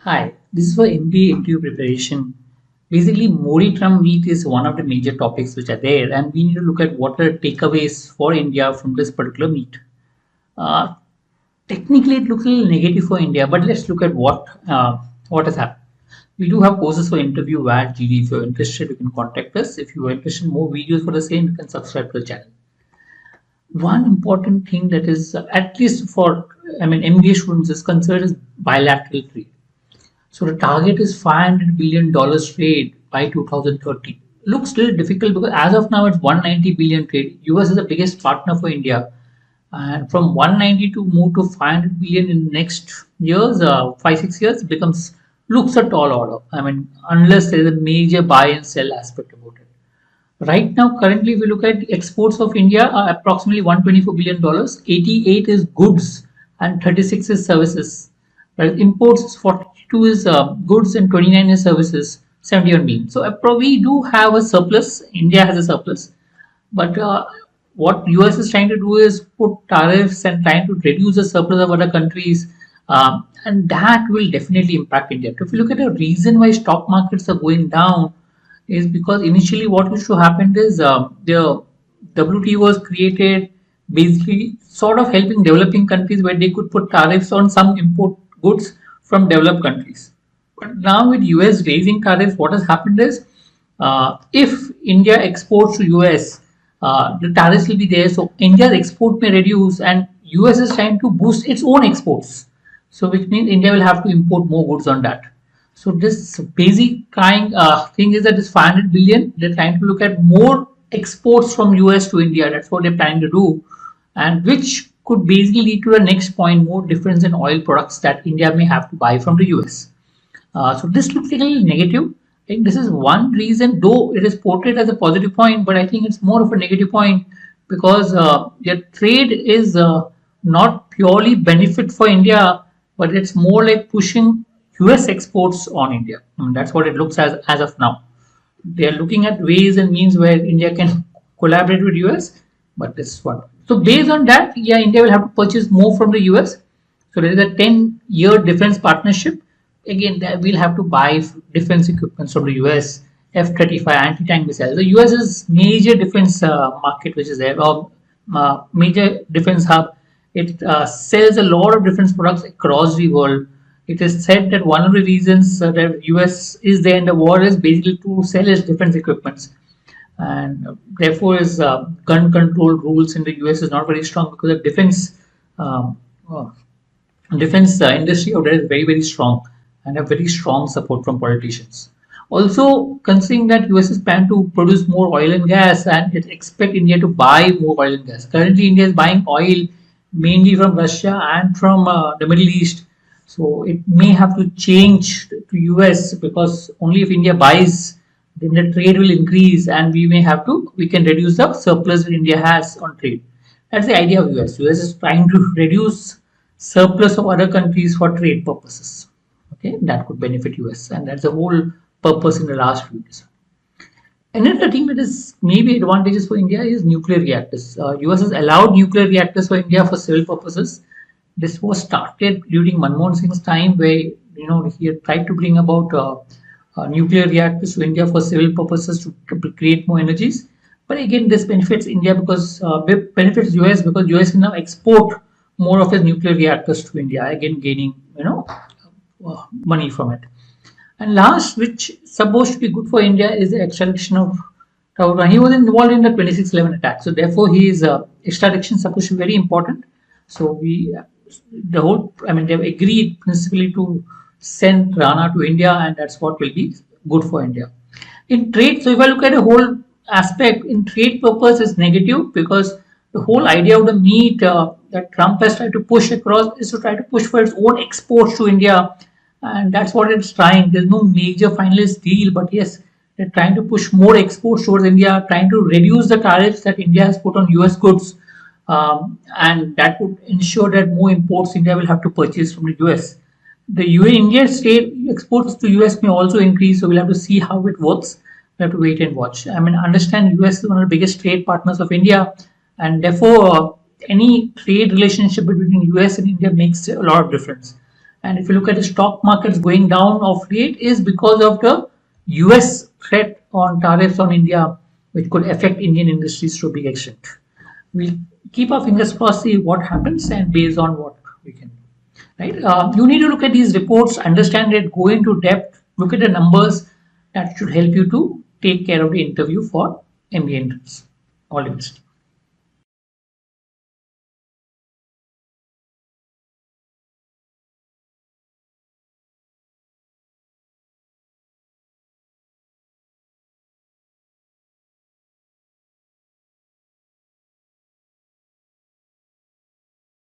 Hi, this is for MBA interview preparation. Basically, Modi-Trump meet is one of the major topics which are there, and we need to look at what are takeaways for India from this particular meet. Uh, Technically, it looks a little negative for India, but let's look at what has happened. We do have courses for interview at GD. If you're interested, you can contact us. If you are interested in more videos for the same, you can subscribe to the channel. One important thing that is, at least for MBA students, is concerned is bilateral trade. So the target is $500 billion trade by 2030. Looks still difficult because as of now it's 190 billion trade. US is the biggest partner for India, and from 190 to move to 500 billion in next years, 5 6 years becomes looks a tall order. Unless there is a major buy and sell aspect about it. Right now, currently, if we look at exports of India are approximately $124 billion. 88 is goods and 36 is services. Whereas imports is 42 is goods and 29 is services, 71 billion. So we do have a surplus. India has a surplus, but what US is trying to do is put tariffs and trying to reduce the surplus of other countries, and that will definitely impact India. If you look at the reason why stock markets are going down, is because initially what used to happen is the WTO was created basically sort of helping developing countries where they could put tariffs on some import goods from developed countries. But now with US raising tariffs, what has happened is if India exports to US, the tariffs will be there. So India's export may reduce, and US is trying to boost its own exports. So which means India will have to import more goods on that. So this basic kind thing is that this 500 billion, they're trying to look at more exports from US to India. That's what they're trying to do, and which could basically lead to the next point, more difference in oil products that India may have to buy from the US. So this looks a little negative. I think this is one reason, though it is portrayed as a positive point, but I think it's more of a negative point because their trade is not purely benefit for India, but it's more like pushing US exports on India. That's what it looks as of now. They are looking at ways and means where India can collaborate with US, but this is what. So based on that, yeah, India will have to purchase more from the US. So there is a 10-year defense partnership. Again, we'll have to buy defense equipment from the US, F-35 anti-tank missiles. The US is major defense market, which is there, or major defense hub. It sells a lot of defense products across the world. It is said that one of the reasons that US is there in the war is basically to sell its defense equipments, and therefore is gun control rules in the US is not very strong because the um, uh, defense industry out there is very strong and have very strong support from politicians. Also, considering that US is planned to produce more oil and gas, and it expect India to buy more oil and gas. Currently, India is buying oil mainly from Russia and from the Middle East. So it may have to change to US because only if India buys, then the trade will increase, and we can reduce the surplus that India has on trade. That's the idea of US. US is trying to reduce surplus of other countries for trade purposes. Okay, that could benefit US, and that's the whole purpose in the last few years. Another thing that is maybe advantages for India is nuclear reactors. US has allowed nuclear reactors for India for civil purposes. This was started during Manmohan Singh's time, where he had tried to bring about nuclear reactors to India for civil purposes to create more energies. But again, this benefits India because benefits US because US can now export more of its nuclear reactors to India, again gaining money from it. And last, which is supposed to be good for India, is the extradition of Tawra. He was involved in the 26/11 attack, so therefore his extradition is supposed to be very important. So they've agreed principally to send Rana to India, and that's what will be good for India. In trade, so if I look at a whole aspect, in trade purpose is negative because the whole idea of the meat that Trump has tried to push across is to try to push for its own exports to India, and that's what it's trying. There's no major finalist deal, but yes, they're trying to push more exports towards India, trying to reduce the tariffs that India has put on US goods, and that would ensure that more imports India will have to purchase from the US. The India state exports to US may also increase, so we'll have to see how it works. We have to wait and watch. Understand US is one of the biggest trade partners of India, and therefore any trade relationship between US and India makes a lot of difference. And if you look at the stock markets going down of late is because of the US threat on tariffs on India, which could affect Indian industries to a big extent. We'll keep our fingers crossed, see what happens, and based on what we can do. Right? You need to look at these reports, understand it, go into depth, look at the numbers. That should help you to take care of the interview for MBA entrance. All the best.